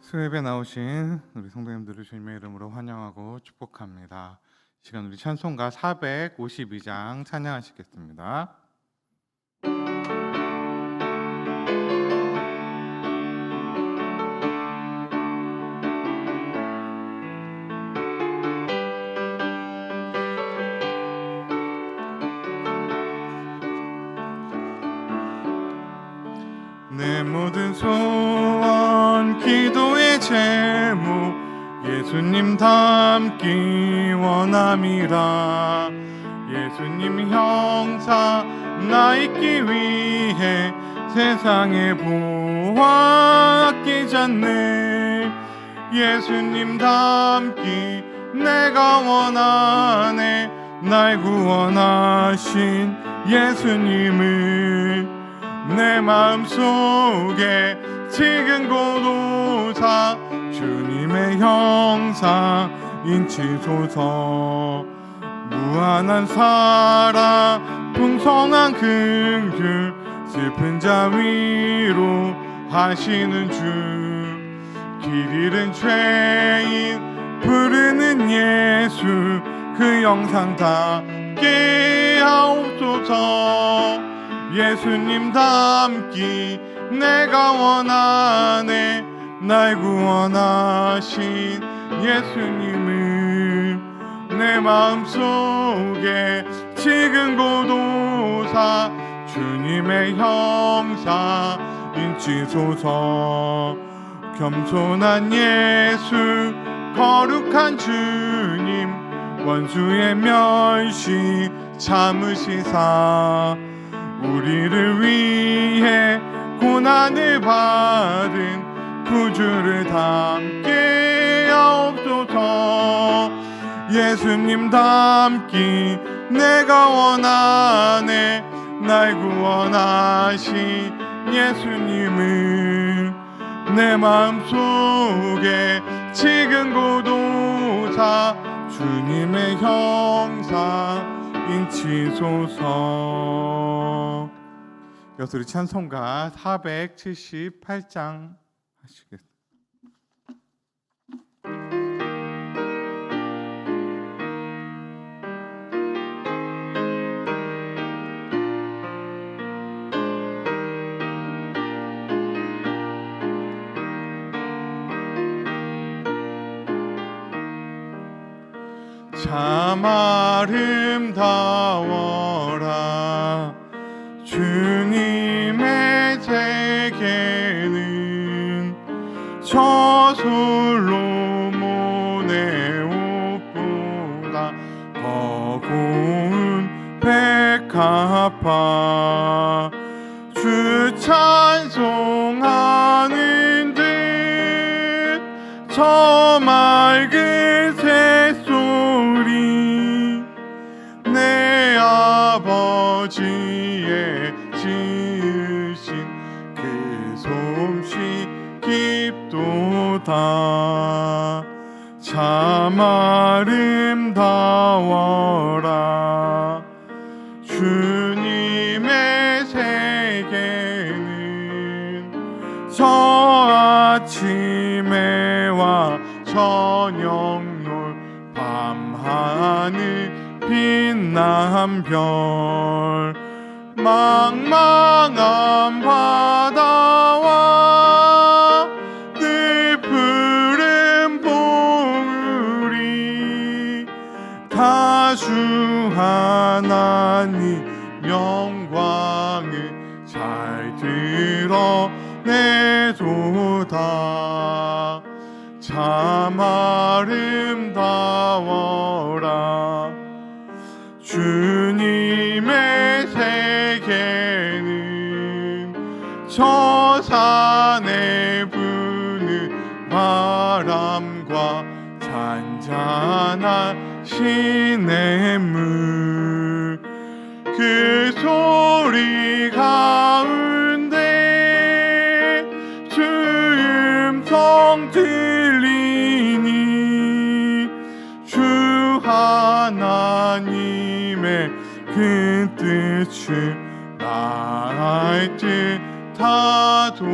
수협에 나오신 우리 성도님들을 주님의 이름으로 환영하고 축복합니다. 이 시간 우리 찬송가 452장 찬양하시겠습니다. 내 모든 소원 기도의 제목 예수님 닮기 원함이라. 예수님 형상 나 있기 위해 세상의 보화 아끼지 않네. 예수님 닮기 내가 원하네. 날 구원하신 예수님을 내 마음속에 지금 고도사 주님의 형상 인치소서. 무한한 사랑 풍성한 긍휼 슬픈 자 위로 하시는 주. 길 잃은 죄인 부르는 예수 그 영상 닮게 하옵소서. 예수님 닮기 내가 원하네. 날 구원하신 예수님을 내 마음속에 지금 고도사 주님의 형상 인치소서. 겸손한 예수 거룩한 주님 원수의 멸시 참으시사 우리를 위해 고난을 받은 구주를 닮게 하옵소서. 예수님 닮기 내가 원하네. 날 구원하신 예수님을 내 마음속에 지금 고도사 주님의 형상 인치소서. 이어서 우리 찬송가 478장 하시겠습니다. 참 아름다워라 주님의 제게는 저 솔로몬의 옷보다 더 고운 백합화. 주 찬송하는 듯 저 맑은 새소리 내 아버지의 지으신 그 솜씨 깊도다. 참 아름다워라 주님의 세계는 저 아침에 와 저녁놀 밤하늘 빛난 별. 망망한 바다와 늘 푸른 봉우리 다 주 하나님 영광을 잘 드러내도다. 참 아름다워라 주님의 세계는 저 산에 부는 바람과 잔잔한 시냇물 그 소리 가운데 주 음성 들리니 주 하나님의 그 뜻을 알 듯하도다.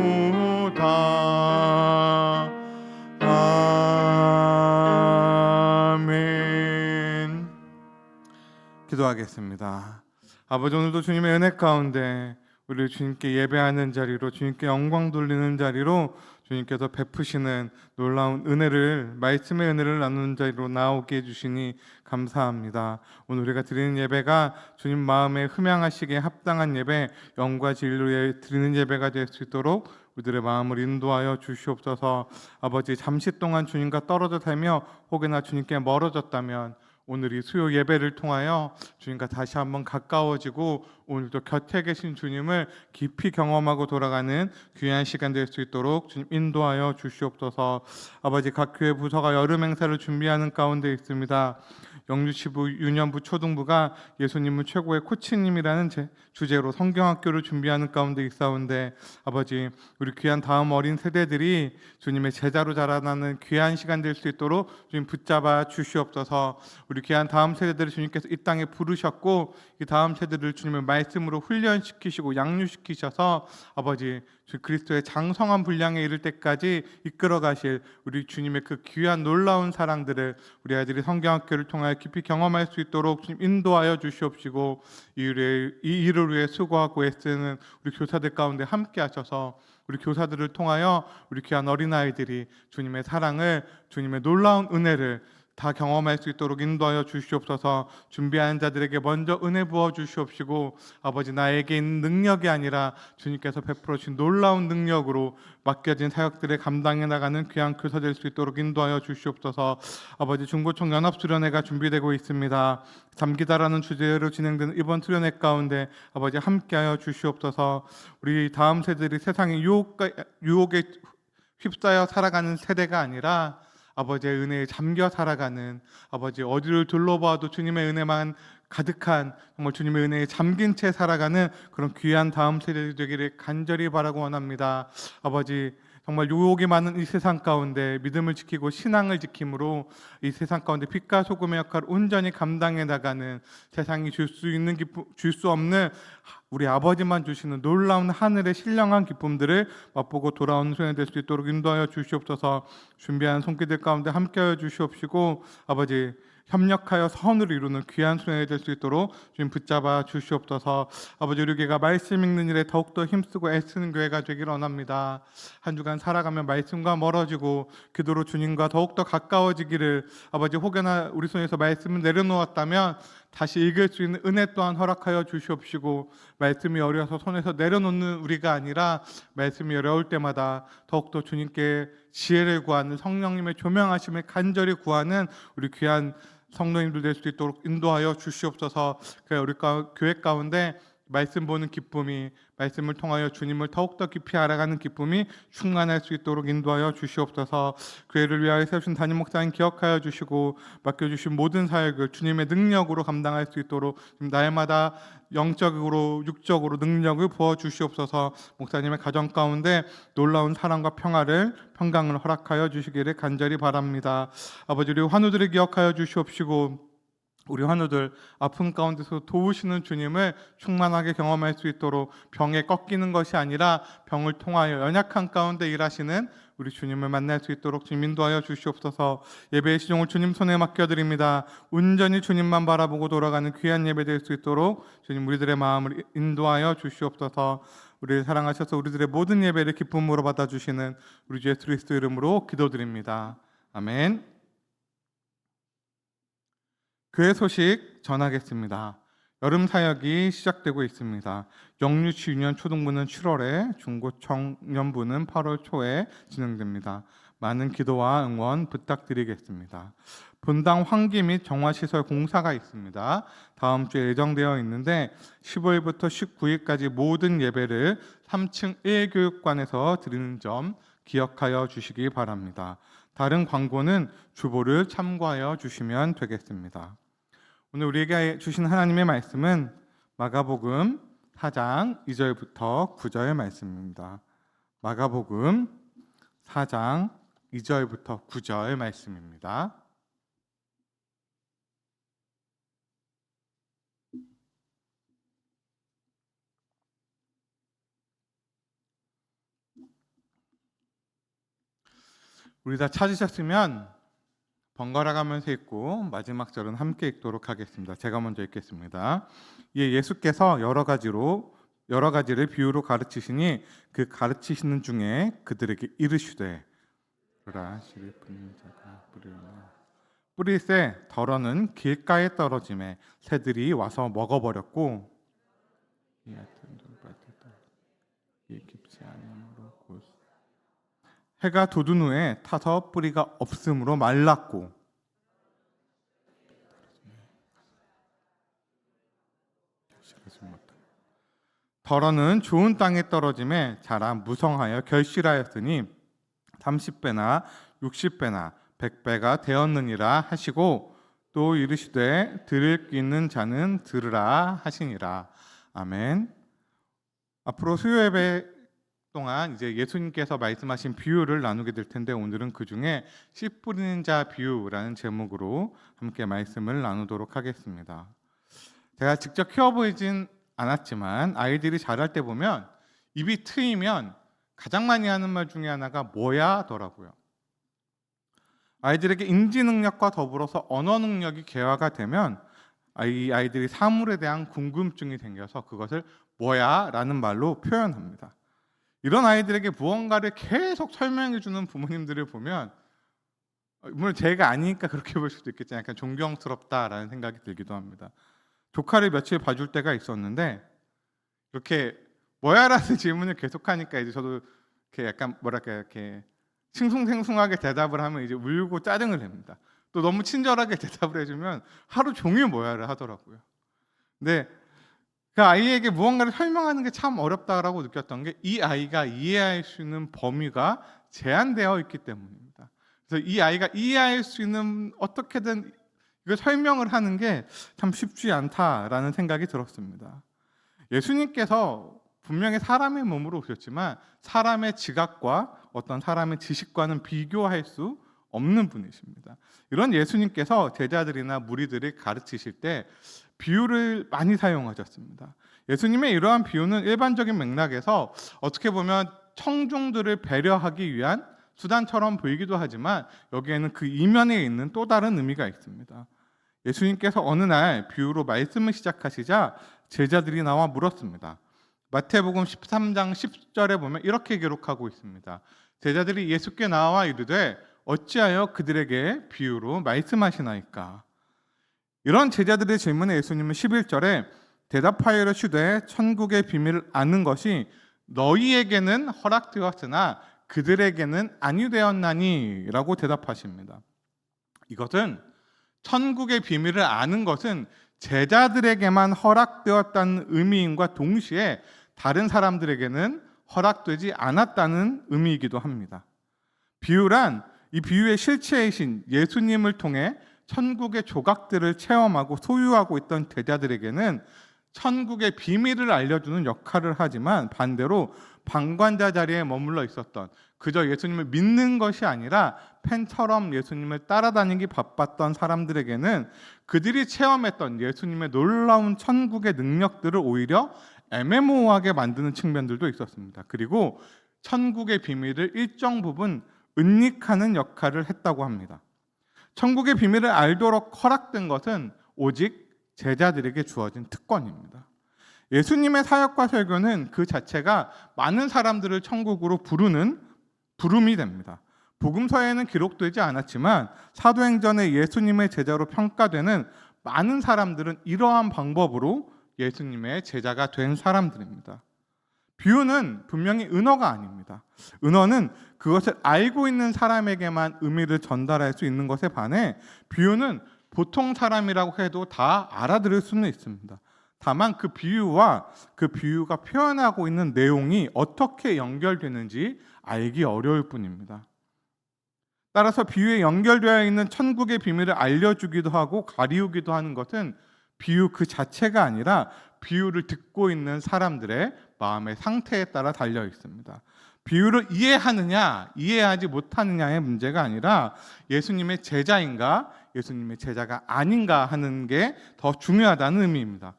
기도하겠습니다. 아버지, 오늘도 주님의 은혜 가운데 우리 주님께 예배하는 자리로, 주님께 영광 돌리는 자리로 주님께서 베푸시는 놀라운 은혜를, 말씀의 은혜를 나누는 자리로 나오게 해주시니 감사합니다. 오늘 우리가 드리는 예배가 주님 마음에 흠양하시기에 합당한 예배, 영과 진리로 드리는 예배가 될 수 있도록 우리들의 마음을 인도하여 주시옵소서. 아버지, 잠시 동안 주님과 떨어져 살며 혹여나 주님께 멀어졌다면 오늘 이 수요 예배를 통하여 주님과 다시 한번 가까워지고 오늘도 곁에 계신 주님을 깊이 경험하고 돌아가는 귀한 시간 될 수 있도록 주님 인도하여 주시옵소서. 아버지, 각 교회 부서가 여름 행사를 준비하는 가운데 있습니다. 영주시부, 유년부, 초등부가 예수님은 최고의 코치님이라는 주제로 성경학교를 준비하는 가운데 있사온데, 아버지, 우리 귀한 다음 어린 세대들이 주님의 제자로 자라나는 귀한 시간 될 수 있도록 주님 붙잡아 주시옵소서. 우리 귀한 다음 세대들을 주님께서 이 땅에 부르셨고, 이 다음 세대들을 주님의 말씀으로 훈련시키시고 양육시키셔서 아버지, 주 그리스도의 장성한 분량에 이를 때까지 이끌어 가실 우리 주님의 그 귀한 놀라운 사랑들을 우리 아이들이 성경학교를 통하여 깊이 경험할 수 있도록 주님 인도하여 주시옵시고, 이 일을 위해 수고하고 애쓰는 우리 교사들 가운데 함께 하셔서 우리 교사들을 통하여 우리 귀한 어린아이들이 주님의 사랑을, 주님의 놀라운 은혜를 다 경험할 수 있도록 인도하여 주시옵소서. 준비하는 자들에게 먼저 은혜 부어 주시옵시고, 아버지, 나에게 있는 능력이 아니라 주님께서 베풀어 주신 놀라운 능력으로 맡겨진 사역들을 감당해 나가는 귀한 교사 될 수 있도록 인도하여 주시옵소서. 아버지, 중고청 연합수련회가 준비되고 있습니다. 잠기다라는 주제로 진행되는 이번 수련회 가운데 아버지 함께하여 주시옵소서. 우리 다음 세대들이 세상의 유혹에 휩싸여 살아가는 세대가 아니라 아버지의 은혜에 잠겨 살아가는, 아버지, 어디를 둘러봐도 주님의 은혜만 가득한, 정말 주님의 은혜에 잠긴 채 살아가는 그런 귀한 다음 세대들이 되기를 간절히 바라고 원합니다. 아버지, 정말 유혹이 많은 이 세상 가운데 믿음을 지키고 신앙을 지킴으로 이 세상 가운데 빛과 소금의 역할을 온전히 감당해 나가는, 세상이 줄 수 있는 기쁨, 줄 수 없는 우리 아버지만 주시는 놀라운 하늘의 신령한 기쁨들을 맛보고 돌아오는 소년이 될 수 있도록 인도하여 주시옵소서. 준비한 손길들 가운데 함께하여 주시옵시고, 아버지, 협력하여 선을 이루는 귀한 수련이 될 수 있도록 주님 붙잡아 주시옵소서. 아버지, 우리 교회가 말씀 읽는 일에 더욱더 힘쓰고 애쓰는 교회가 되기를 원합니다. 한 주간 살아가며 말씀과 멀어지고 기도로 주님과 더욱더 가까워지기를, 아버지, 혹여나 우리 손에서 말씀을 내려놓았다면 다시 읽을 수 있는 은혜 또한 허락하여 주시옵시고, 말씀이 어려워서 손에서 내려놓는 우리가 아니라 말씀이 어려울 때마다 더욱더 주님께 지혜를 구하는, 성령님의 조명하심을 간절히 구하는 우리 귀한 성도님들 될 수 있도록 인도하여 주시옵소서. 우리 교회 가운데 말씀 보는 기쁨이, 말씀을 통하여 주님을 더욱더 깊이 알아가는 기쁨이 충만할 수 있도록 인도하여 주시옵소서. 교회를 위하여 세우신 담임 목사님 기억하여 주시고, 맡겨주신 모든 사역을 주님의 능력으로 감당할 수 있도록 날마다 영적으로 육적으로 능력을 부어 주시옵소서. 목사님의 가정 가운데 놀라운 사랑과 평강을 허락하여 주시기를 간절히 바랍니다. 아버지, 우리 환우들을 기억하여 주시옵시고, 우리 환우들 아픔 가운데서 도우시는 주님을 충만하게 경험할 수 있도록, 병에 꺾이는 것이 아니라 병을 통하여 연약한 가운데 일하시는 우리 주님을 만날 수 있도록 주님 인도하여 주시옵소서. 예배의 시종을 주님 손에 맡겨드립니다. 온전히 주님만 바라보고 돌아가는 귀한 예배 될 수 있도록 주님 우리들의 마음을 인도하여 주시옵소서. 우리를 사랑하셔서 우리들의 모든 예배를 기쁨으로 받아주시는 우리 주 예수 그리스도 이름으로 기도드립니다. 아멘. 교회 소식 전하겠습니다. 여름 사역이 시작되고 있습니다. 영유치 유년 초등부는 7월에, 중고청년부는 8월 초에 진행됩니다. 많은 기도와 응원 부탁드리겠습니다. 본당 환기 및 정화시설 공사가 있습니다. 다음 주에 예정되어 있는데 15일부터 19일까지 모든 예배를 3층 1교육관에서 드리는 점 기억하여 주시기 바랍니다. 다른 광고는 주보를 참고하여 주시면 되겠습니다. 오늘 우리에게 주신 하나님의 말씀은 마가복음 4장 2절부터 9절 말씀입니다. 마가복음 4장 2절부터 9절 말씀입니다. 우리 다 찾으셨으면 번갈아 가면서 읽고 마지막 절은 함께 읽도록 하겠습니다. 제가 먼저 읽겠습니다. 예수께서 여러 가지를 비유로 가르치시니 그 가르치시는 중에 그들에게 이르시되 그라 씨를 뿌리는 자가 뿌리세 덜어는 길가에 떨어짐에 새들이 와서 먹어버렸고 이 얕은 돌밭에다 이 깊지 않음으로 곧 해가 돋은 후에 타서 뿌리가 없으므로 말랐고 덜어는 좋은 땅에 떨어짐에 자라 무성하여 결실하였으니 30배나 60배나 100배가 되었느니라 하시고 또 이르시되 들을 귀 있는 자는 들으라 하시니라. 아멘. 앞으로 수요 예배 동안 이제 예수님께서 말씀하신 비유를 나누게 될 텐데 오늘은 그 중에 씨 뿌리는 자 비유라는 제목으로 함께 말씀을 나누도록 하겠습니다. 제가 직접 키워보이진 않았지만 아이들이 자랄 때 보면 입이 트이면 가장 많이 하는 말 중에 하나가 뭐야더라고요. 아이들에게 인지 능력과 더불어서 언어 능력이 개화가 되면 아이들이 사물에 대한 궁금증이 생겨서 그것을 뭐야라는 말로 표현합니다. 이런 아이들에게 무언가를 계속 설명해 주는 부모님들을 보면 물론 제가 아니니까 그렇게 볼 수도 있겠지만 약간 존경스럽다라는 생각이 들기도 합니다. 조카를 며칠 봐줄 때가 있었는데 이렇게 뭐야라는 질문을 계속하니까 이제 저도 이렇게 약간 뭐랄까 이렇게 싱숭생숭하게 대답을 하면 이제 울고 짜증을 냅니다. 또 너무 친절하게 대답을 해주면 하루 종일 뭐야를 하더라고요. 근데 그 아이에게 무언가를 설명하는 게 참 어렵다라고 느꼈던 게 이 아이가 이해할 수 있는 범위가 제한되어 있기 때문입니다. 그래서 이 아이가 이해할 수 있는 어떻게든 이걸 설명을 하는 게 참 쉽지 않다라는 생각이 들었습니다. 예수님께서 분명히 사람의 몸으로 오셨지만 사람의 지각과 어떤 사람의 지식과는 비교할 수 없는 분이십니다. 이런 예수님께서 제자들이나 무리들을 가르치실 때 비유를 많이 사용하셨습니다. 예수님의 이러한 비유는 일반적인 맥락에서 어떻게 보면 청중들을 배려하기 위한 수단처럼 보이기도 하지만 여기에는 그 이면에 있는 또 다른 의미가 있습니다. 예수님께서 어느 날 비유로 말씀을 시작하시자 제자들이 나와 물었습니다. 마태복음 13장 10절에 보면 이렇게 기록하고 있습니다. 제자들이 예수께 나와 이르되 어찌하여 그들에게 비유로 말씀하시나이까. 이런 제자들의 질문에 예수님은 11절에 대답하여 이르시되 천국의 비밀을 아는 것이 너희에게는 허락되었으나 그들에게는 아니 되었나니 라고 대답하십니다. 이것은 천국의 비밀을 아는 것은 제자들에게만 허락되었다는 의미인과 동시에 다른 사람들에게는 허락되지 않았다는 의미이기도 합니다. 비유란 이 비유의 실체이신 예수님을 통해 천국의 조각들을 체험하고 소유하고 있던 제자들에게는 천국의 비밀을 알려주는 역할을 하지만 반대로 방관자 자리에 머물러 있었던 그저 예수님을 믿는 것이 아니라 팬처럼 예수님을 따라다니기 바빴던 사람들에게는 그들이 체험했던 예수님의 놀라운 천국의 능력들을 오히려 애매모호하게 만드는 측면들도 있었습니다. 그리고 천국의 비밀을 일정 부분 은닉하는 역할을 했다고 합니다. 천국의 비밀을 알도록 허락된 것은 오직 제자들에게 주어진 특권입니다. 예수님의 사역과 설교는 그 자체가 많은 사람들을 천국으로 부르는 부름이 됩니다. 복음서에는 기록되지 않았지만 사도행전에 예수님의 제자로 평가되는 많은 사람들은 이러한 방법으로 예수님의 제자가 된 사람들입니다. 비유는 분명히 은어가 아닙니다. 은어는 그것을 알고 있는 사람에게만 의미를 전달할 수 있는 것에 반해 비유는 보통 사람이라고 해도 다 알아들을 수는 있습니다. 다만 그 비유와 그 비유가 표현하고 있는 내용이 어떻게 연결되는지 알기 어려울 뿐입니다. 따라서 비유에 연결되어 있는 천국의 비밀을 알려주기도 하고 가리우기도 하는 것은 비유 그 자체가 아니라 비유를 듣고 있는 사람들의 마음의 상태에 따라 달려 있습니다. 비유를 이해하느냐, 이해하지 못하느냐의 문제가 아니라 예수님의 제자인가, 예수님의 제자가 아닌가 하는 게 더 중요하다는 의미입니다.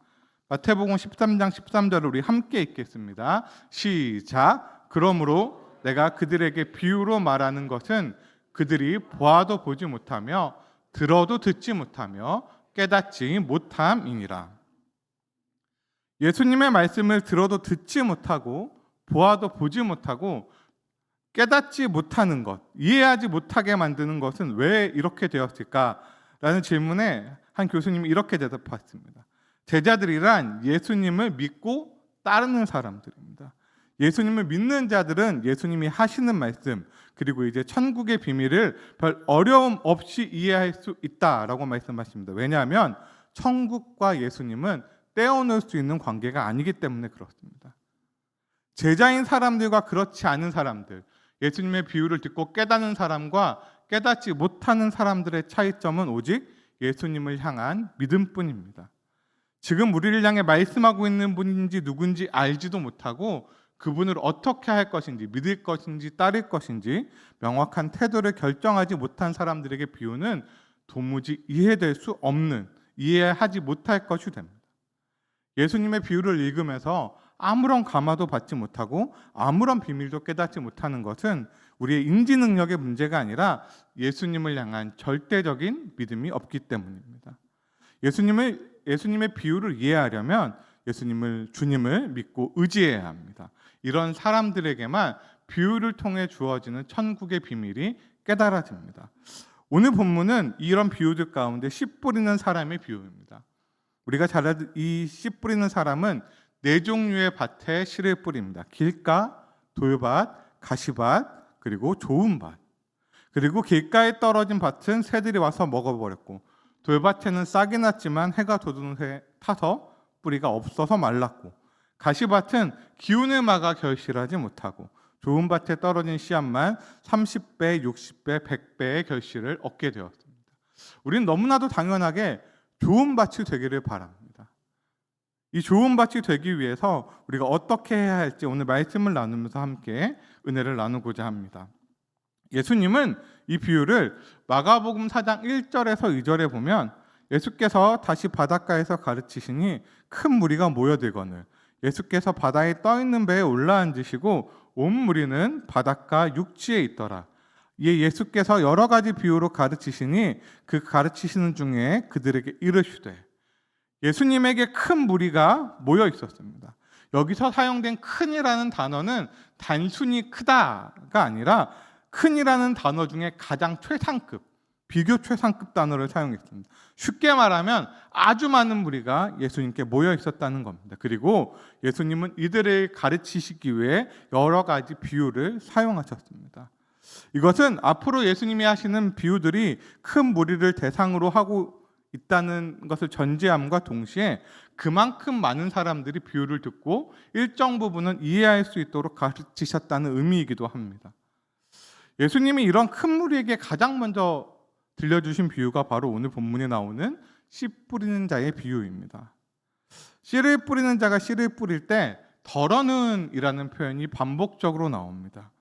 마태복음 13장 13절을 우리 함께 읽겠습니다. 시작. 그러므로 내가 그들에게 비유로 말하는 것은 그들이 보아도 보지 못하며 들어도 듣지 못하며 깨닫지 못함이니라. 예수님의 말씀을 들어도 듣지 못하고 보아도 보지 못하고 깨닫지 못하는 것, 이해하지 못하게 만드는 것은 왜 이렇게 되었을까라는 질문에 한 교수님이 이렇게 대답했습니다. 제자들이란 예수님을 믿고 따르는 사람들입니다. 예수님을 믿는 자들은 예수님이 하시는 말씀, 그리고 이제 천국의 비밀을 별 어려움 없이 이해할 수 있다라고 말씀하십니다. 왜냐하면 천국과 예수님은 떼어놓을 수 있는 관계가 아니기 때문에 그렇습니다. 제자인 사람들과 그렇지 않은 사람들, 예수님의 비유를 듣고 깨닫는 사람과 깨닫지 못하는 사람들의 차이점은 오직 예수님을 향한 믿음뿐입니다. 지금 우리를 향해 말씀하고 있는 분인지 누군지 알지도 못하고 그분을 어떻게 할 것인지, 믿을 것인지 따를 것인지 명확한 태도를 결정하지 못한 사람들에게 비유는 도무지 이해될 수 없는, 이해하지 못할 것이 됩니다. 예수님의 비유를 읽으면서 아무런 감화도 받지 못하고 아무런 비밀도 깨닫지 못하는 것은 우리의 인지 능력의 문제가 아니라 예수님을 향한 절대적인 믿음이 없기 때문입니다. 예수님의 비유를 이해하려면 주님을 믿고 의지해야 합니다. 이런 사람들에게만 비유를 통해 주어지는 천국의 비밀이 깨달아집니다. 오늘 본문은 이런 비유들 가운데 씨 뿌리는 사람의 비유입니다. 우리가 잘 아는 이 씨 뿌리는 사람은 네 종류의 밭에 씨를 뿌립니다. 길가, 돌밭, 가시밭, 그리고 좋은 밭. 그리고 길가에 떨어진 밭은 새들이 와서 먹어버렸고, 돌밭에는 싹이 났지만 해가 돋은 새 타서 뿌리가 없어서 말랐고, 가시밭은 기운을 막아 결실하지 못하고, 좋은 밭에 떨어진 씨앗만 30배, 60배, 100배의 결실을 얻게 되었습니다. 우리는 너무나도 당연하게 좋은 밭이 되기를 바랍니다. 이 좋은 밭이 되기 위해서 우리가 어떻게 해야 할지 오늘 말씀을 나누면서 함께 은혜를 나누고자 합니다. 예수님은 이 비유를 마가복음 4장 1절에서 2절에 보면 예수께서 다시 바닷가에서 가르치시니 큰 무리가 모여들거늘 예수께서 바다에 떠있는 배에 올라앉으시고 온 무리는 바닷가 육지에 있더라. 이에 예수께서 여러 가지 비유로 가르치시니 그 가르치시는 중에 그들에게 이르시되, 예수님에게 큰 무리가 모여 있었습니다. 여기서 사용된 큰이라는 단어는 단순히 크다가 아니라 큰이라는 단어 중에 가장 최상급, 비교 최상급 단어를 사용했습니다. 쉽게 말하면 아주 많은 무리가 예수님께 모여 있었다는 겁니다. 그리고 예수님은 이들을 가르치시기 위해 여러 가지 비유를 사용하셨습니다. 이것은 앞으로 예수님이 하시는 비유들이 큰 무리를 대상으로 하고 있다는 것을 전제함과 동시에 그만큼 많은 사람들이 비유를 듣고 일정 부분은 이해할 수 있도록 가르치셨다는 의미이기도 합니다. 예수님이 이런 큰 무리에게 가장 먼저 들려주신 비유가 바로 오늘 본문에 나오는 씨 뿌리는 자의 비유입니다. 씨를 뿌리는 자가 씨를 뿌릴 때 덜어는 이라는 표현이 반복적으로 나옵니다.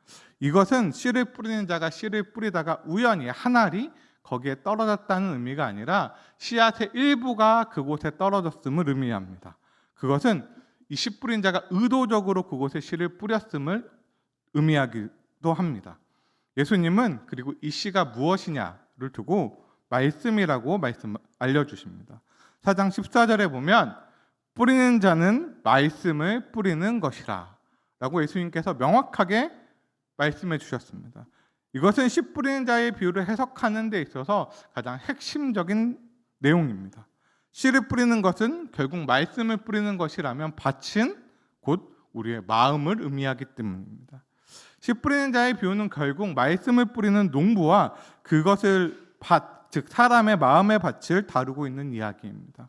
이것은 씨를 뿌리는 자가 씨를 뿌리다가 우연히 한 알이 거기에 떨어졌다는 의미가 아니라 씨앗의 일부가 그곳에 떨어졌음을 의미합니다. 그것은 이 씨 뿌린 자가 의도적으로 그곳에 씨를 뿌렸음을 의미하기도 합니다. 예수님은 그리고 이 씨가 무엇이냐를 두고 말씀이라고 알려주십니다. 4장 14절에 보면 뿌리는 자는 말씀을 뿌리는 것이라 라고 예수님께서 명확하게 말씀해 주셨습니다. 이것은 씨 뿌리는 자의 비유를 해석하는 데 있어서 가장 핵심적인 내용입니다. 씨를 뿌리는 것은 결국 말씀을 뿌리는 것이라면 밭은 곧 우리의 마음을 의미하기 때문입니다. 씨 뿌리는 자의 비유는 결국 말씀을 뿌리는 농부와 그것을 즉 사람의 마음의 밭을 다루고 있는 이야기입니다.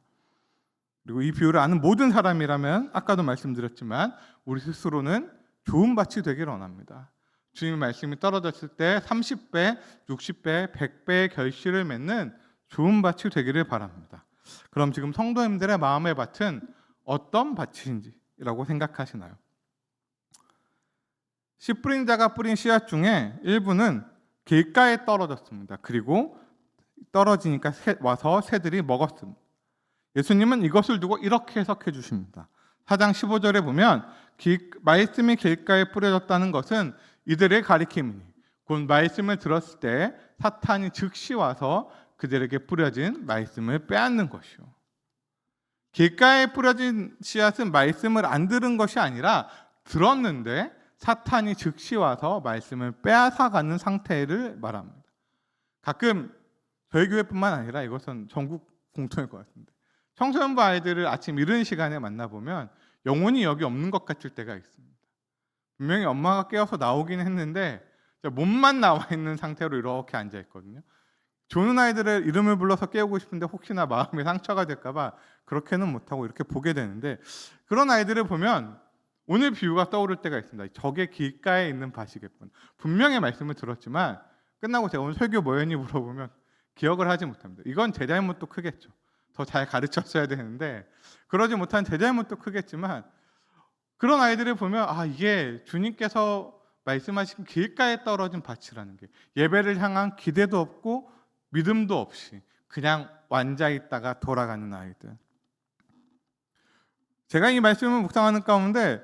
그리고 이 비유를 아는 모든 사람이라면 아까도 말씀드렸지만 우리 스스로는 좋은 밭이 되길 원합니다. 주님의 말씀이 떨어졌을 때 30배, 60배, 100배의 결실을 맺는 좋은 밭이 되기를 바랍니다. 그럼 지금 성도님들의 마음의 밭은 어떤 밭인지라고 생각하시나요? 씨 뿌린 자가 뿌린 씨앗 중에 일부는 길가에 떨어졌습니다. 그리고 떨어지니까 와서 새들이 먹었습니다. 예수님은 이것을 두고 이렇게 해석해 주십니다. 4장 15절에 보면 말씀이 길가에 뿌려졌다는 것은 이들의 가리킴이니 곧 말씀을 들었을 때 사탄이 즉시 와서 그들에게 뿌려진 말씀을 빼앗는 것이요. 길가에 뿌려진 씨앗은 말씀을 안 들은 것이 아니라 들었는데 사탄이 즉시 와서 말씀을 빼앗아가는 상태를 말합니다. 가끔 저희 교회뿐만 아니라 이것은 전국 공통일 것 같은데, 청소년부 아이들을 아침 이른 시간에 만나보면 영혼이 여기 없는 것 같을 때가 있습니다. 분명히 엄마가 깨워서 나오긴 했는데 몸만 나와 있는 상태로 이렇게 앉아 있거든요. 조는 아이들의 이름을 불러서 깨우고 싶은데 혹시나 마음에 상처가 될까 봐 그렇게는 못하고 이렇게 보게 되는데, 그런 아이들을 보면 오늘 비유가 떠오를 때가 있습니다. 저게 길가에 있는 밭이겠군. 분명히 말씀을 들었지만 끝나고 제가 오늘 설교 뭐였니 물어보면 기억을 하지 못합니다. 이건 제 잘못도 크겠죠. 더 잘 가르쳤어야 되는데 그러지 못한 제 잘못도 크겠지만, 그런 아이들을 보면 이게 주님께서 말씀하신 길가에 떨어진 밭이라는 게, 예배를 향한 기대도 없고 믿음도 없이 그냥 앉아 있다가 돌아가는 아이들. 제가 이 말씀을 묵상하는 가운데,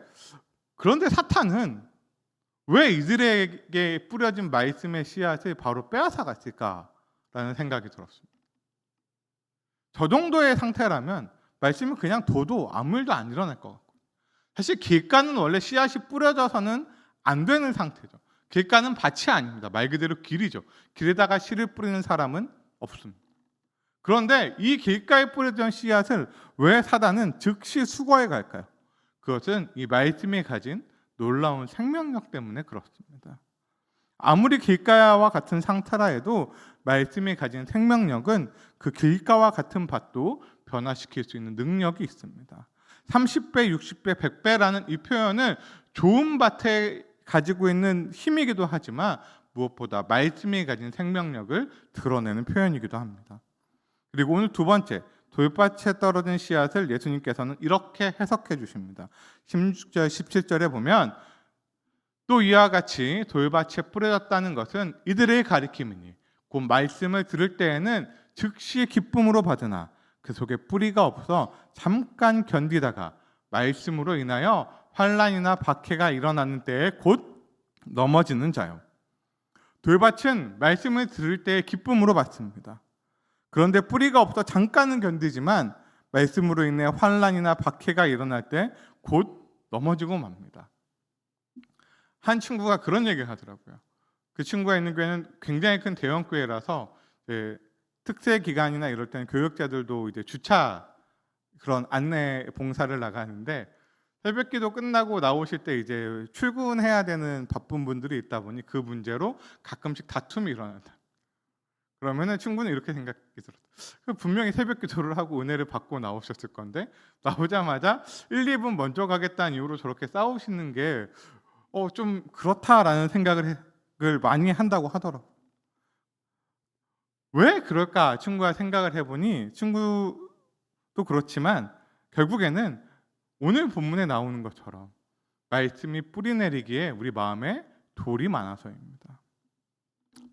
그런데 사탄은 왜 이들에게 뿌려진 말씀의 씨앗을 바로 빼앗아 갔을까라는 생각이 들었습니다. 저 정도의 상태라면 말씀은 그냥 둬도 아무 일도 안 일어날 것 같고, 사실 길가는 원래 씨앗이 뿌려져서는 안 되는 상태죠. 길가는 밭이 아닙니다. 말 그대로 길이죠. 길에다가 씨를 뿌리는 사람은 없습니다. 그런데 이 길가에 뿌려진 씨앗을 왜 사단은 즉시 수거해 갈까요? 그것은 이 말씀이 가진 놀라운 생명력 때문에 그렇습니다. 아무리 길가와 같은 상태라 해도 말씀이 가진 생명력은 그 길가와 같은 밭도 변화시킬 수 있는 능력이 있습니다. 30배, 60배, 100배라는 이 표현은 좋은 밭에 가지고 있는 힘이기도 하지만 무엇보다 말씀이 가진 생명력을 드러내는 표현이기도 합니다. 그리고 오늘 두 번째, 돌밭에 떨어진 씨앗을 예수님께서는 이렇게 해석해 주십니다. 16절, 17절에 보면 또 이와 같이 돌밭에 뿌려졌다는 것은 이들의 가리킴이니 곧 말씀을 들을 때에는 즉시 기쁨으로 받으나 그 속에 뿌리가 없어 잠깐 견디다가 말씀으로 인하여 환난이나 박해가 일어나는 때에 곧 넘어지는 자요. 돌밭은 말씀을 들을 때에 기쁨으로 받습니다. 그런데 뿌리가 없어 잠깐은 견디지만 말씀으로 인해 환난이나 박해가 일어날 때 곧 넘어지고 맙니다. 한 친구가 그런 얘기를 하더라고요. 그 친구가 있는 교회는 굉장히 큰 대형 교회라서 특세 기간이나 이럴 때는 교역자들도 이제 주차 그런 안내 봉사를 나가는데, 새벽기도 끝나고 나오실 때 이제 출근해야 되는 바쁜 분들이 있다 보니 그 문제로 가끔씩 다툼이 일어난다. 그러면은 친구는 이렇게 생각이 들었다. 분명히 새벽기도를 하고 은혜를 받고 나오셨을 건데 나오자마자 1, 2분 먼저 가겠다는 이유로 저렇게 싸우시는 게 좀 그렇다라는 생각을 많이 한다고 하더라고요. 왜 그럴까 친구가 생각을 해보니, 친구도 그렇지만 결국에는 오늘 본문에 나오는 것처럼 말씀이 뿌리 내리기에 우리 마음에 돌이 많아서입니다.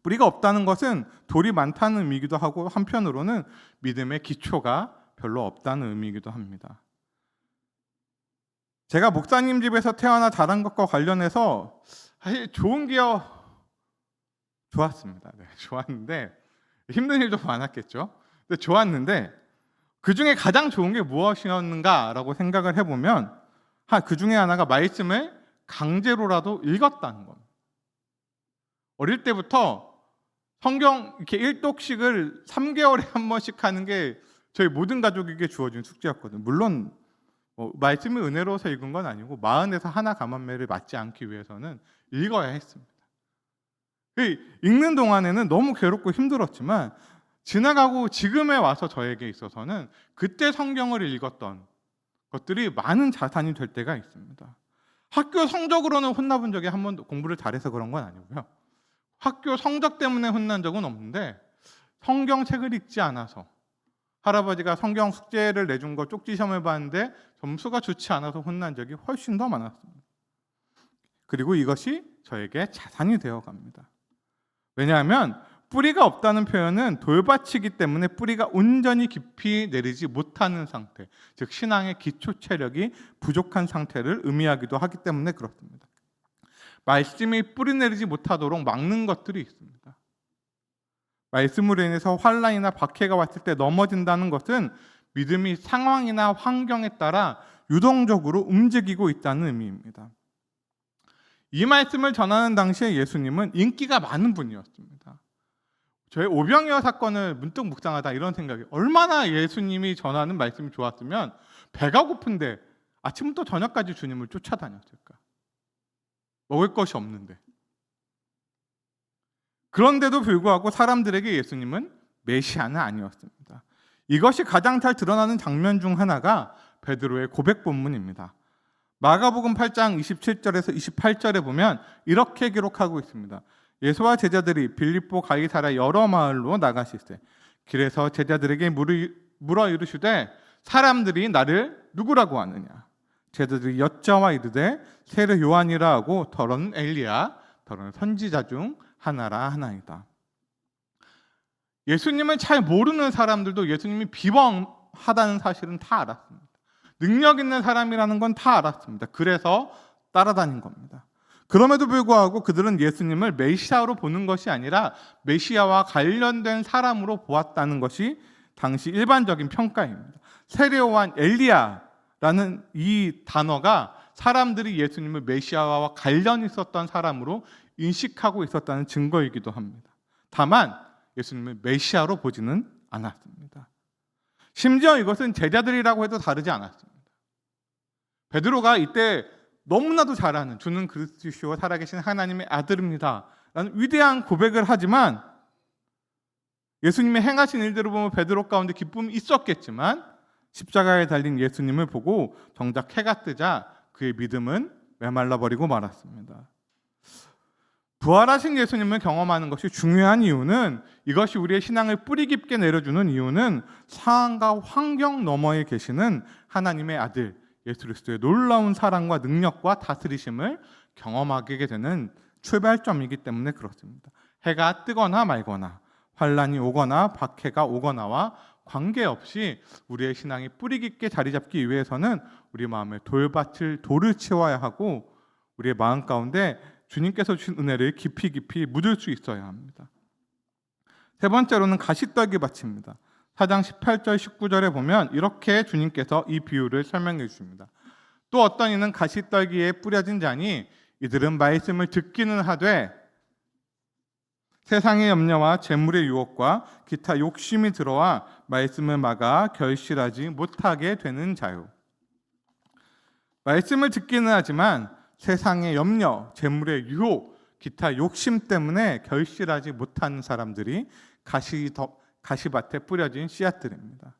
뿌리가 없다는 것은 돌이 많다는 의미이기도 하고 한편으로는 믿음의 기초가 별로 없다는 의미이기도 합니다. 제가 목사님 집에서 태어나 자란 것과 관련해서 사실 좋은 기억 좋았습니다. 네, 좋았는데 힘든 일도 많았겠죠. 근데 좋았는데 그 중에 가장 좋은 게 무엇이었는가라고 생각을 해보면 그 중에 하나가 말씀을 강제로라도 읽었다는 겁니다. 어릴 때부터 성경 이렇게 1독씩을 3개월에 한 번씩 하는 게 저희 모든 가족에게 주어진 숙제였거든요. 물론 말씀을 은혜로워서 읽은 건 아니고 마흔에서 하나 감한매를 맞지 않기 위해서는 읽어야 했습니다. 읽는 동안에는 너무 괴롭고 힘들었지만 지나가고 지금에 와서 저에게 있어서는 그때 성경을 읽었던 것들이 많은 자산이 될 때가 있습니다. 학교 성적으로는 혼나본 적이 한 번도, 공부를 잘해서 그런 건 아니고요. 학교 성적 때문에 혼난 적은 없는데 성경책을 읽지 않아서, 할아버지가 성경 숙제를 내준 거 쪽지 시험을 봤는데 점수가 좋지 않아서 혼난 적이 훨씬 더 많았습니다. 그리고 이것이 저에게 자산이 되어 갑니다. 왜냐하면 뿌리가 없다는 표현은 돌밭이기 때문에 뿌리가 온전히 깊이 내리지 못하는 상태, 즉 신앙의 기초 체력이 부족한 상태를 의미하기도 하기 때문에 그렇습니다. 말씀이 뿌리 내리지 못하도록 막는 것들이 있습니다. 말씀으로 인해서 환난이나 박해가 왔을 때 넘어진다는 것은 믿음이 상황이나 환경에 따라 유동적으로 움직이고 있다는 의미입니다. 이 말씀을 전하는 당시에 예수님은 인기가 많은 분이었습니다. 저의 오병이어 사건을 문득 묵상하다 이런 생각이, 얼마나 예수님이 전하는 말씀이 좋았으면 배가 고픈데 아침부터 저녁까지 주님을 쫓아다녔을까. 먹을 것이 없는데. 그런데도 불구하고 사람들에게 예수님은 메시아는 아니었습니다. 이것이 가장 잘 드러나는 장면 중 하나가 베드로의 고백 본문입니다. 마가복음 8장 27절에서 28절에 보면 이렇게 기록하고 있습니다. 예수와 제자들이 빌립보 가이사랴 여러 마을로 나가실세 길에서 제자들에게 물어 이르시되 사람들이 나를 누구라고 하느냐. 제자들이 여짜와 이르되 세례 요한이라 하고 더러는 엘리야 더러는 선지자 중 하나라 하나이다. 예수님을 잘 모르는 사람들도 예수님이 비범하다는 사실은 다 알았습니다. 능력 있는 사람이라는 건 다 알았습니다. 그래서 따라다닌 겁니다. 그럼에도 불구하고 그들은 예수님을 메시아로 보는 것이 아니라 메시아와 관련된 사람으로 보았다는 것이 당시 일반적인 평가입니다. 세례 요한, 엘리야라는 이 단어가 사람들이 예수님을 메시아와 관련 있었던 사람으로 인식하고 있었다는 증거이기도 합니다. 다만 예수님을 메시아로 보지는 않았습니다. 심지어 이것은 제자들이라고 해도 다르지 않았습니다. 베드로가 이때 너무나도 잘하는 주는 그리스도시요 살아계신 하나님의 아들입니다 라는 위대한 고백을 하지만 예수님의 행하신 일들을 보면 베드로 가운데 기쁨이 있었겠지만 십자가에 달린 예수님을 보고 정작 해가 뜨자 그의 믿음은 메말라버리고 말았습니다. 부활하신 예수님을 경험하는 것이 중요한 이유는, 이것이 우리의 신앙을 뿌리 깊게 내려주는 이유는 상황과 환경 너머에 계시는 하나님의 아들 예수 그리스도의 놀라운 사랑과 능력과 다스리심을 경험하게 되는 출발점이기 때문에 그렇습니다. 해가 뜨거나 말거나 환란이 오거나 박해가 오거나와 관계없이 우리의 신앙이 뿌리 깊게 자리 잡기 위해서는 우리 마음에 돌을 채워야 하고 우리의 마음 가운데 주님께서 주신 은혜를 깊이 묻을 수 있어야 합니다. 세 번째로는 가시떨기 밭입니다. 4장 18절 19절에 보면 이렇게 주님께서 이 비유를 설명해 주십니다. 또 어떤 이는 가시떨기에 뿌려진 자니 이들은 말씀을 듣기는 하되 세상의 염려와 재물의 유혹과 기타 욕심이 들어와 말씀을 막아 결실하지 못하게 되는 자요. 말씀을 듣기는 하지만 세상의 염려, 재물의 유혹, 기타 욕심 때문에 결실하지 못하는 사람들이 가시밭에 뿌려진 씨앗들입니다.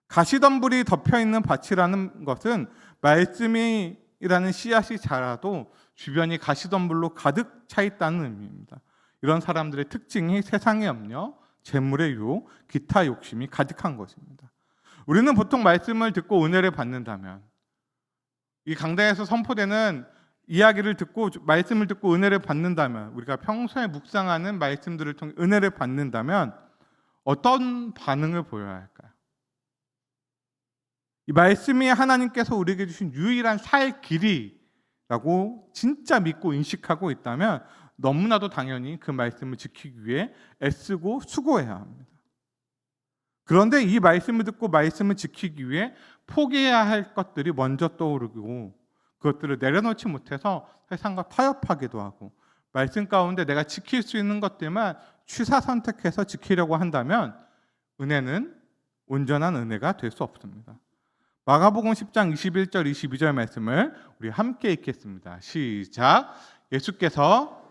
가시덤불이 덮여있는 밭이라는 것은 말씀이라는 씨앗이 자라도 주변이 가시덤불로 가득 차 있다는 의미입니다. 이런 사람들의 특징이 세상의 염려, 재물의 유혹, 기타 욕심이 가득한 것입니다. 우리는 보통 말씀을 듣고 은혜를 받는다면, 이 강단에서 선포되는 이야기를 듣고 말씀을 듣고 은혜를 받는다면, 우리가 평소에 묵상하는 말씀들을 통해 은혜를 받는다면 어떤 반응을 보여야 할까요? 이 말씀이 하나님께서 우리에게 주신 유일한 살 길이라고 진짜 믿고 인식하고 있다면 너무나도 당연히 그 말씀을 지키기 위해 애쓰고 수고해야 합니다. 그런데 이 말씀을 듣고 말씀을 지키기 위해 포기해야 할 것들이 먼저 떠오르고 그것들을 내려놓지 못해서 세상과 타협하기도 하고, 말씀 가운데 내가 지킬 수 있는 것들만 취사 선택해서 지키려고 한다면 은혜는 온전한 은혜가 될 수 없습니다. 마가복음 10장 21절 22절 말씀을 우리 함께 읽겠습니다. 시작. 예수께서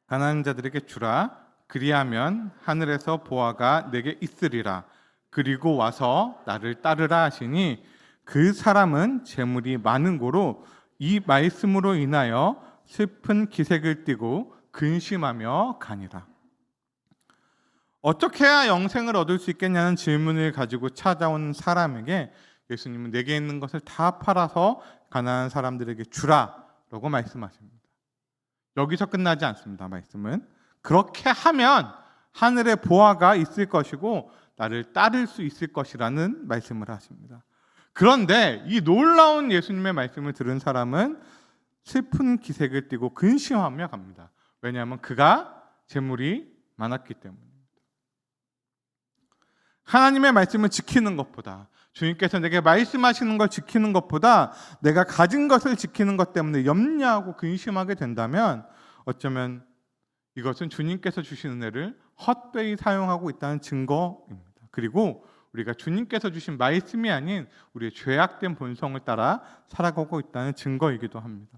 가난한 자들에게 주라. 그리하면 하늘에서 보화가 내게 있으리라. 그리고 와서 나를 따르라 하시니 그 사람은 재물이 많은 고로 이 말씀으로 인하여 슬픈 기색을 띠고 근심하며 가니라. 어떻게 해야 영생을 얻을 수 있겠냐는 질문을 가지고 찾아온 사람에게 예수님은 내게 있는 것을 다 팔아서 가난한 사람들에게 주라라고 말씀하십니다. 여기서 끝나지 않습니다. 말씀은 그렇게 하면 하늘에 보화가 있을 것이고 나를 따를 수 있을 것이라는 말씀을 하십니다. 그런데 이 놀라운 예수님의 말씀을 들은 사람은 슬픈 기색을 띠고 근심하며 갑니다. 왜냐하면 그가 재물이 많았기 때문입니다. 하나님의 말씀을 지키는 것보다, 주님께서 내게 말씀하시는 걸 지키는 것보다 내가 가진 것을 지키는 것 때문에 염려하고 근심하게 된다면 어쩌면 이것은 주님께서 주신 은혜를 헛되이 사용하고 있다는 증거입니다. 그리고 우리가 주님께서 주신 말씀이 아닌 우리의 죄악된 본성을 따라 살아가고 있다는 증거이기도 합니다.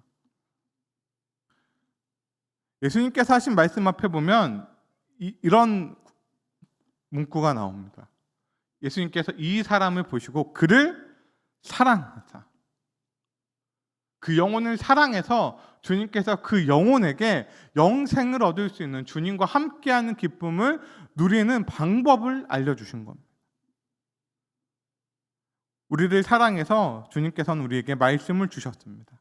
예수님께서 하신 말씀 앞에 보면 이런 문구가 나옵니다. 예수님께서 이 사람을 보시고 그를 사랑하사, 그 영혼을 사랑해서 주님께서 그 영혼에게 영생을 얻을 수 있는, 주님과 함께하는 기쁨을 누리는 방법을 알려주신 겁니다. 우리를 사랑해서 주님께서는 우리에게 말씀을 주셨습니다.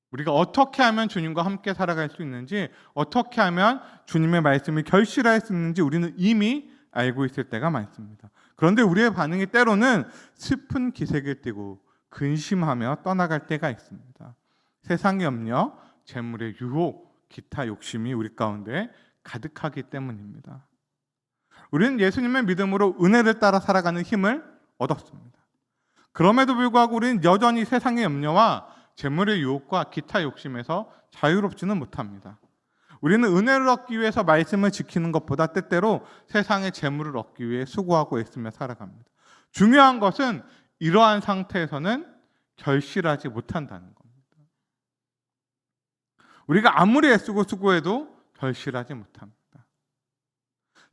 우리가 어떻게 하면 주님과 함께 살아갈 수 있는지, 어떻게 하면 주님의 말씀을 결실할 수 있는지 우리는 이미 알고 있을 때가 많습니다. 그런데 우리의 반응이 때로는 슬픈 기색을 띠고 근심하며 떠나갈 때가 있습니다. 세상의 염려, 재물의 유혹, 기타 욕심이 우리 가운데 가득하기 때문입니다. 우리는 예수님의 믿음으로 은혜를 따라 살아가는 힘을 얻었습니다. 그럼에도 불구하고 우리는 여전히 세상의 염려와 재물의 유혹과 기타 욕심에서 자유롭지는 못합니다. 우리는 은혜를 얻기 위해서 말씀을 지키는 것보다 때때로 세상의 재물을 얻기 위해 수고하고 애쓰며 살아갑니다. 중요한 것은 이러한 상태에서는 결실하지 못한다는 겁니다. 우리가 아무리 애쓰고 수고해도 결실하지 못합니다.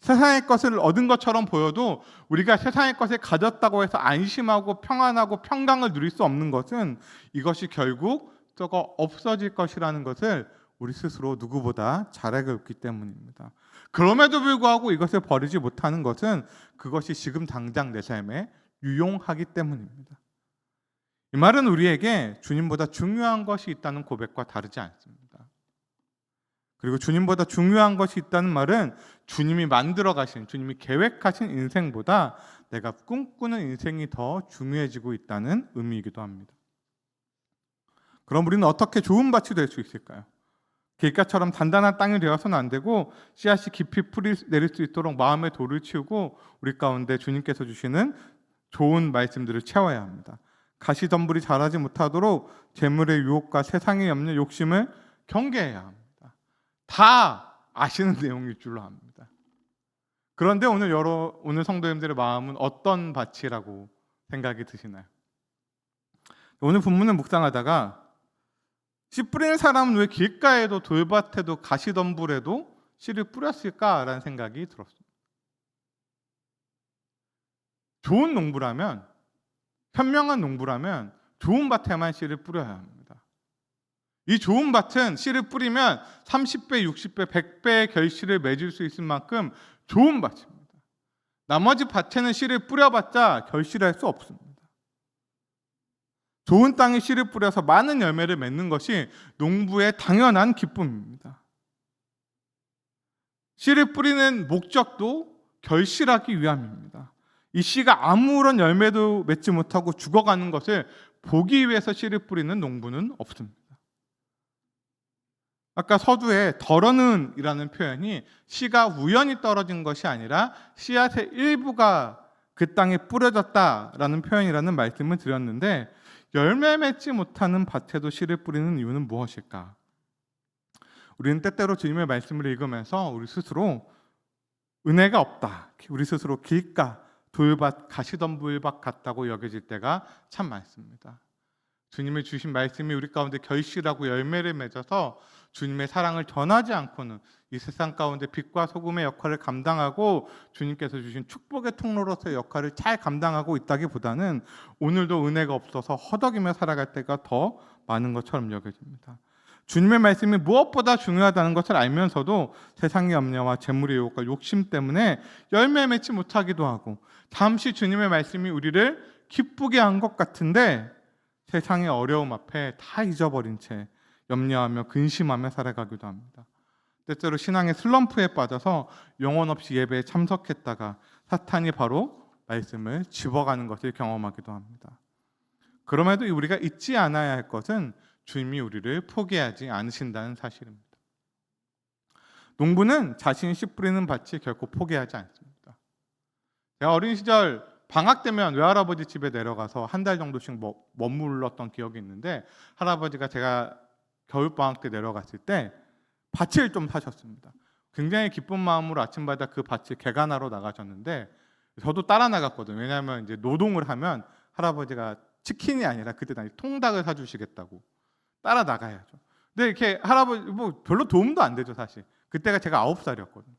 세상의 것을 얻은 것처럼 보여도 우리가 세상의 것을 가졌다고 해서 안심하고 평안하고 평강을 누릴 수 없는 것은 이것이 결국 저거 없어질 것이라는 것을 우리 스스로 누구보다 잘 알고 있기 때문입니다. 그럼에도 불구하고 이것을 버리지 못하는 것은 그것이 지금 당장 내 삶에 유용하기 때문입니다. 이 말은 우리에게 주님보다 중요한 것이 있다는 고백과 다르지 않습니다. 그리고 주님보다 중요한 것이 있다는 말은 주님이 만들어 가신, 주님이 계획하신 인생보다 내가 꿈꾸는 인생이 더 중요해지고 있다는 의미이기도 합니다. 그럼 우리는 어떻게 좋은 밭이 될 수 있을까요? 길가처럼 단단한 땅이 되어서는 안 되고 씨앗이 깊이 뿌리 내릴 수 있도록 마음의 돌을 치우고 우리 가운데 주님께서 주시는 좋은 말씀들을 채워야 합니다. 가시덤불이 자라지 못하도록 재물의 유혹과 세상의 염려, 욕심을 경계해야 합니다. 다 아시는 내용일 줄로 압니다. 그런데 오늘 성도님들의 마음은 어떤 밭이라고 생각이 드시나요? 오늘 본문을 묵상하다가 씨 뿌리는 사람은 왜 길가에도 돌밭에도 가시덤불에도 씨를 뿌렸을까라는 생각이 들었습니다. 좋은 농부라면, 현명한 농부라면 좋은 밭에만 씨를 뿌려야 합니다. 이 좋은 밭은 씨를 뿌리면 30배, 60배, 100배의 결실을 맺을 수 있을 만큼 좋은 밭입니다. 나머지 밭에는 씨를 뿌려봤자 결실할 수 없습니다. 좋은 땅에 씨를 뿌려서 많은 열매를 맺는 것이 농부의 당연한 기쁨입니다. 씨를 뿌리는 목적도 결실하기 위함입니다. 이 씨가 아무런 열매도 맺지 못하고 죽어가는 것을 보기 위해서 씨를 뿌리는 농부는 없습니다. 아까 서두에 덜어는 이라는 표현이 씨가 우연히 떨어진 것이 아니라 씨앗의 일부가 그 땅에 뿌려졌다라는 표현이라는 말씀을 드렸는데, 열매 맺지 못하는 밭에도 씨를 뿌리는 이유는 무엇일까? 우리는 때때로 주님의 말씀을 읽으면서 우리 스스로 은혜가 없다, 우리 스스로 길가, 돌밭, 가시덤불밭 같다고 여겨질 때가 참 많습니다. 주님의 주신 말씀이 우리 가운데 결실하고 열매를 맺어서 주님의 사랑을 전하지 않고는 이 세상 가운데 빛과 소금의 역할을 감당하고 주님께서 주신 축복의 통로로서의 역할을 잘 감당하고 있다기보다는 오늘도 은혜가 없어서 허덕이며 살아갈 때가 더 많은 것처럼 여겨집니다. 주님의 말씀이 무엇보다 중요하다는 것을 알면서도 세상의 염려와 재물의 유혹과 욕심 때문에 열매 맺지 못하기도 하고, 잠시 주님의 말씀이 우리를 기쁘게 한 것 같은데 세상의 어려움 앞에 다 잊어버린 채 염려하며 근심하며 살아가기도 합니다. 때때로 신앙의 슬럼프에 빠져서 영혼 없이 예배에 참석했다가 사탄이 바로 말씀을 집어가는 것을 경험하기도 합니다. 그럼에도 우리가 잊지 않아야 할 것은 주님이 우리를 포기하지 않으신다는 사실입니다. 농부는 자신이 씨 뿌리는 밭을 결코 포기하지 않습니다. 제가 어린 시절 방학 되면 외할아버지 집에 내려가서 한 달 정도씩 머물렀던 기억이 있는데, 할아버지가 제가 겨울방학 때 내려갔을 때 밭을 좀 사셨습니다. 굉장히 기쁜 마음으로 아침마다 그 밭을 개간하러 나가셨는데 저도 따라 나갔거든요. 왜냐하면 이제 노동을 하면 할아버지가 치킨이 아니라 그때 당시 통닭을 사주시겠다고 따라 나가야죠. 근데 이렇게 할아버지 뭐 별로 도움도 안 되죠 사실. 그때가 제가 9살이었거든요.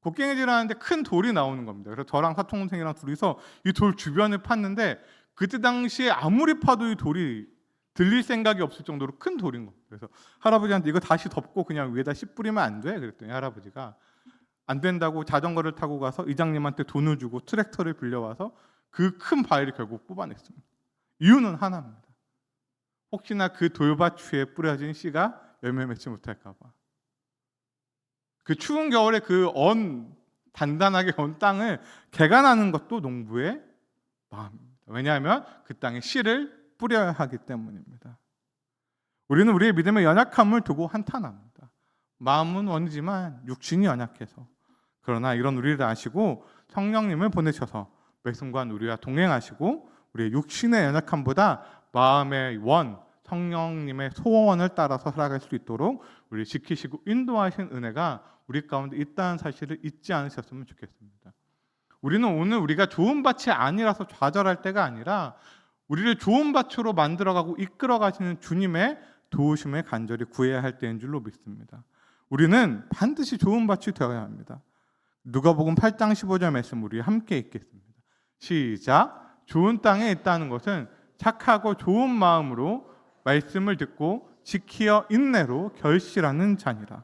곡괭이질 하는데 큰 돌이 나오는 겁니다. 그래서 저랑 사촌 동생이랑 둘이서 이 돌 주변을 팠는데 그때 당시에 아무리 파도 이 돌이 들릴 생각이 없을 정도로 큰 돌인 거예요. 그래서 할아버지한테 이거 다시 덮고 그냥 위에다 씨 뿌리면 안 돼? 그랬더니 할아버지가 안 된다고 자전거를 타고 가서 이장님한테 돈을 주고 트랙터를 빌려와서 그 큰 바위를 결국 뽑아냈습니다. 이유는 하나입니다. 혹시나 그 돌밭 위에 뿌려진 씨가 열매 맺지 못할까 봐. 그 추운 겨울에 단단하게 언 땅을 개간하는 것도 농부의 마음입니다. 왜냐하면 그 땅에 씨를 뿌려야 하기 때문입니다. 우리는 우리의 믿음의 연약함을 두고 한탄합니다. 마음은 원이지만 육신이 연약해서. 그러나 이런 우리를 아시고 성령님을 보내셔서 매 순간 우리와 동행하시고 우리의 육신의 연약함보다 마음의 원, 성령님의 소원을 따라서 살아갈 수 있도록 우리를 지키시고 인도하신 은혜가 우리 가운데 있다는 사실을 잊지 않으셨으면 좋겠습니다. 우리는 오늘 우리가 좋은 밭이 아니라서 좌절할 때가 아니라 우리를 좋은 밭으로 만들어가고 이끌어가시는 주님의 도우심을 간절히 구해야 할 때인 줄로 믿습니다. 우리는 반드시 좋은 밭이 되어야 합니다. 누가복음 8장 15절 말씀 우리 함께 읽겠습니다. 시작. 좋은 땅에 있다는 것은 착하고 좋은 마음으로 말씀을 듣고 지키어 인내로 결실하는 자니라.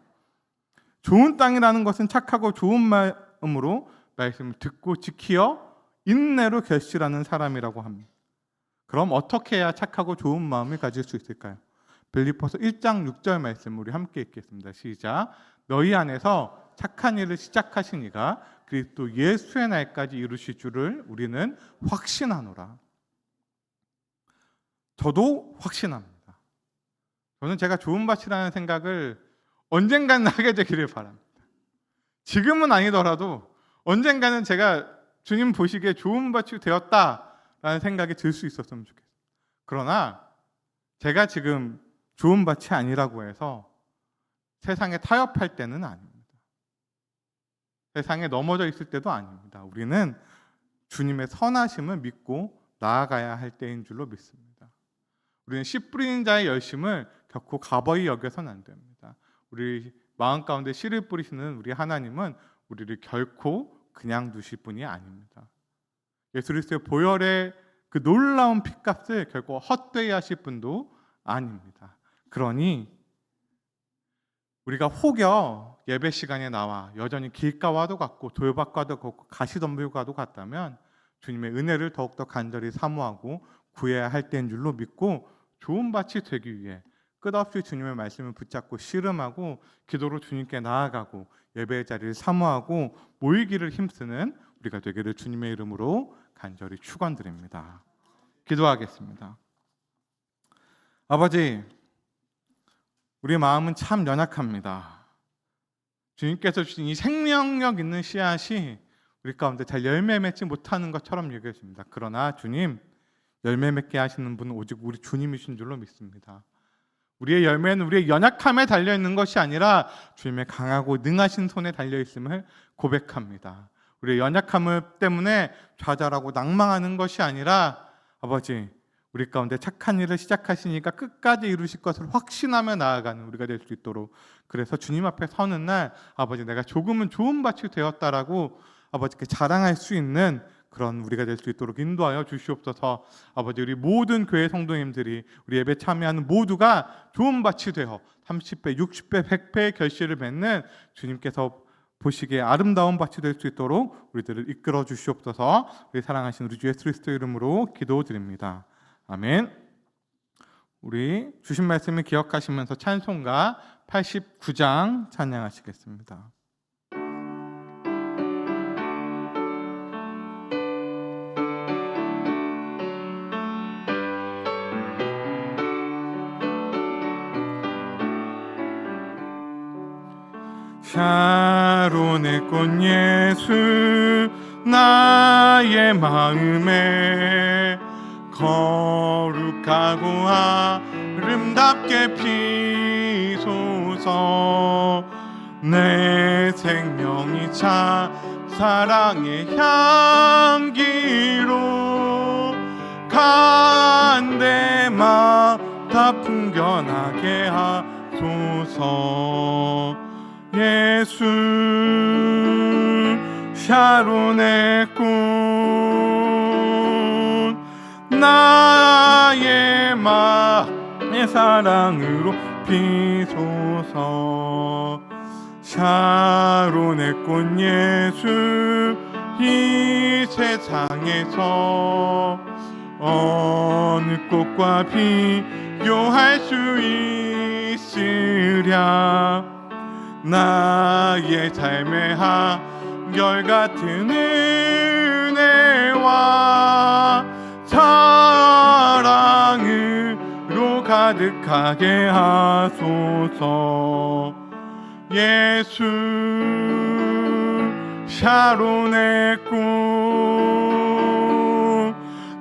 좋은 땅이라는 것은 착하고 좋은 마음으로 말씀을 듣고 지키어 인내로 결실하는 사람이라고 합니다. 그럼 어떻게 해야 착하고 좋은 마음을 가질 수 있을까요? 빌립보서 1장 6절 말씀 우리 함께 읽겠습니다. 시작. 너희 안에서 착한 일을 시작하신 이가 그리스도 예수의 날까지 이루실 줄을 우리는 확신하노라. 저도 확신합니다. 저는 제가 좋은 밭이라는 생각을 언젠가는 하게 되기를 바랍니다. 지금은 아니더라도 언젠가는 제가 주님 보시기에 좋은 밭이 되었다라는 생각이 들 수 있었으면 좋겠어요. 그러나 제가 지금 좋은 밭이 아니라고 해서 세상에 타협할 때는 아닙니다. 세상에 넘어져 있을 때도 아닙니다. 우리는 주님의 선하심을 믿고 나아가야 할 때인 줄로 믿습니다. 우리는 씨 뿌리는 자의 열심을 결코 가버이 여겨서는 안 됩니다. 우리 마음 가운데 씨를 뿌리시는 우리 하나님은 우리를 결코 그냥 두실 분이 아닙니다. 예수 그리스도의 보혈의 그 놀라운 피값을 결코 헛되이 하실 분도 아닙니다. 그러니 우리가 혹여 예배 시간에 나와 여전히 길가와도 같고 돌밭과도 같고 가시덤불과도 같다면 주님의 은혜를 더욱더 간절히 사모하고 구해야 할 때인 줄로 믿고 좋은 밭이 되기 위해 끝없이 주님의 말씀을 붙잡고 씨름하고 기도로 주님께 나아가고 예배의 자리를 사모하고 모이기를 힘쓰는 우리가 되기를 주님의 이름으로 간절히 축원드립니다. 기도하겠습니다. 아버지, 우리 마음은 참 연약합니다. 주님께서 주신 이 생명력 있는 씨앗이 우리 가운데 잘 열매 맺지 못하는 것처럼 여겨집니다. 그러나 주님, 열매 맺게 하시는 분은 오직 우리 주님이신 줄로 믿습니다. 우리의 열매는 우리의 연약함에 달려있는 것이 아니라 주님의 강하고 능하신 손에 달려있음을 고백합니다. 우리의 연약함 때문에 좌절하고 낭망하는 것이 아니라 아버지, 우리 가운데 착한 일을 시작하시니까 끝까지 이루실 것을 확신하며 나아가는 우리가 될 수 있도록, 그래서 주님 앞에 서는 날 아버지 내가 조금은 좋은 밭이 되었다라고 아버지께 자랑할 수 있는 그런 우리가 될 수 있도록 인도하여 주시옵소서. 아버지, 우리 모든 교회 성도님들이 우리 예배 참여하는 모두가 좋은 밭이 되어 30배, 60배, 100배의 결실을 맺는 주님께서 보시기에 아름다운 밭이 될 수 있도록 우리들을 이끌어 주시옵소서. 우리 사랑하신 우리 주 예수 그리스도 이름으로 기도드립니다. 아멘. 우리 주신 말씀을 기억하시면서 찬송가 89장 찬양하시겠습니다. 샤론의 꽃 예수 나의 마음에 거룩하고 아름답게 피소서. 내 생명이 차 사랑의 향기로 간데마다 풍겨나게 하소서. 예수 샤론의 꽃 나의 마음의 사랑으로 피소서. 샤론의 꽃 예수 이 세상에서 어느 꽃과 비교할 수 있으랴. 나의 삶의 한결같은 은혜와 사랑으로 가득하게 하소서. 예수 샤론의 꽃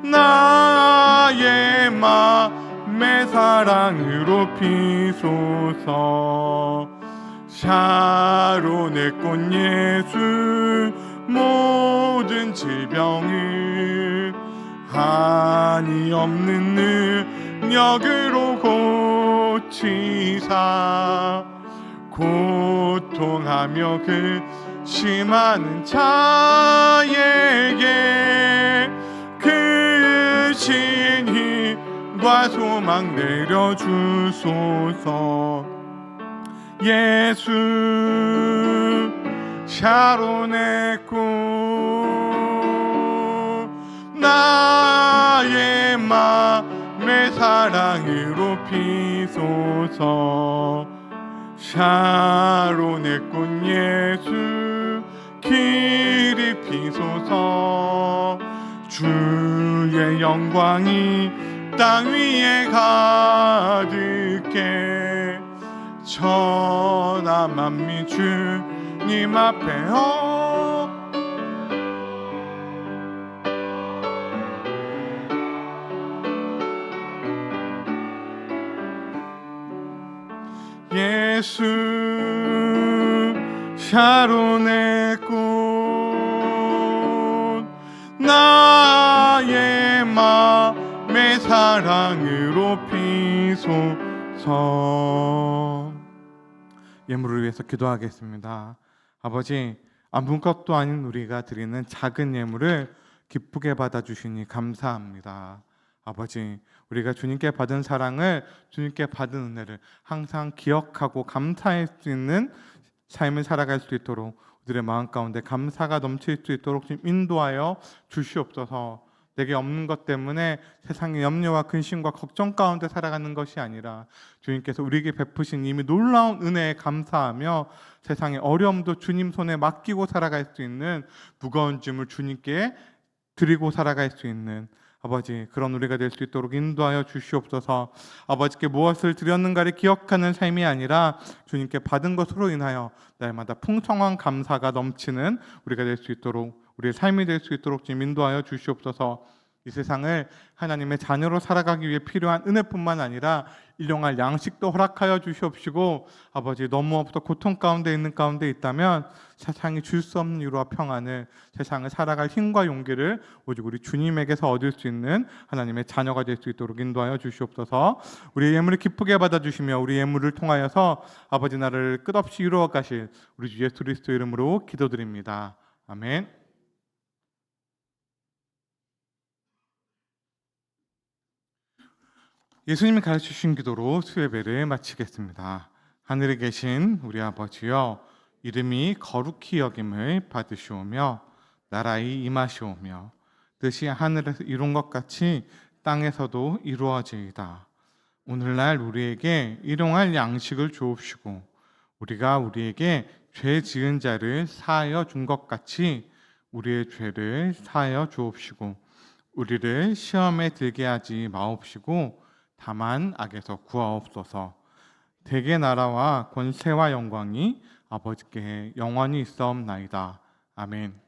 나의 맘의 사랑으로 피소서. 샤론의 꽃 예수 모든 질병을 한이 없는 능력으로 고치사 고통하며 근심하는 자에게 크신 힘과 소망 내려주소서. 예수 샤론의 꽃 나의 맘의 사랑으로 피소서. 샤론의 꽃 예수 길이 피소서. 주의 영광이 땅 위에 가득해 천하 만민 주님 앞에 예수 샤론의 꽃 나의 맘의 사랑으로 피소서. 예물을 위해서 기도하겠습니다. 아버지, 아무것도 아닌 우리가 드리는 작은 예물을 기쁘게 받아주시니 감사합니다. 아버지, 우리가 주님께 받은 사랑을, 주님께 받은 은혜를 항상 기억하고 감사할 수 있는 삶을 살아갈 수 있도록 우리의 마음 가운데 감사가 넘칠 수 있도록 좀 인도하여 주시옵소서. 내게 없는 것 때문에 세상의 염려와 근심과 걱정 가운데 살아가는 것이 아니라 주님께서 우리에게 베푸신 이미 놀라운 은혜에 감사하며 세상의 어려움도 주님 손에 맡기고 살아갈 수 있는 무거운 짐을 주님께 드리고 살아갈 수 있는 아버지, 그런 우리가 될 수 있도록 인도하여 주시옵소서. 아버지께 무엇을 드렸는가를 기억하는 삶이 아니라 주님께 받은 것으로 인하여 날마다 풍성한 감사가 넘치는 우리가 될 수 있도록, 우리의 삶이 될 수 있도록 좀 인도하여 주시옵소서. 이 세상을 하나님의 자녀로 살아가기 위해 필요한 은혜뿐만 아니라 일용할 양식도 허락하여 주시옵시고, 아버지, 너무 없어 고통 가운데 있는 가운데 있다면 세상이 줄 수 없는 위로와 평안을, 세상을 살아갈 힘과 용기를 오직 우리 주님에게서 얻을 수 있는 하나님의 자녀가 될 수 있도록 인도하여 주시옵소서. 우리의 예물을 기쁘게 받아주시며 우리 예물을 통하여서 아버지 나라를 끝없이 이루어 가실 우리 주 예수 그리스도 이름으로 기도드립니다. 아멘. 예수님이 가르치신 기도로 수예배를 마치겠습니다. 하늘에 계신 우리 아버지여, 이름이 거룩히 여김을 받으시오며 나라의 임하시오며 뜻이 하늘에서 이룬 것 같이 땅에서도 이루어지이다. 오늘날 우리에게 일용할 양식을 주옵시고 우리가 우리에게 죄 지은 자를 사하여 준 것 같이 우리의 죄를 사하여 주옵시고 우리를 시험에 들게 하지 마옵시고 다만 악에서 구하옵소서. 대개 나라와 권세와 영광이 아버지께 영원히 있사옵나이다. 아멘.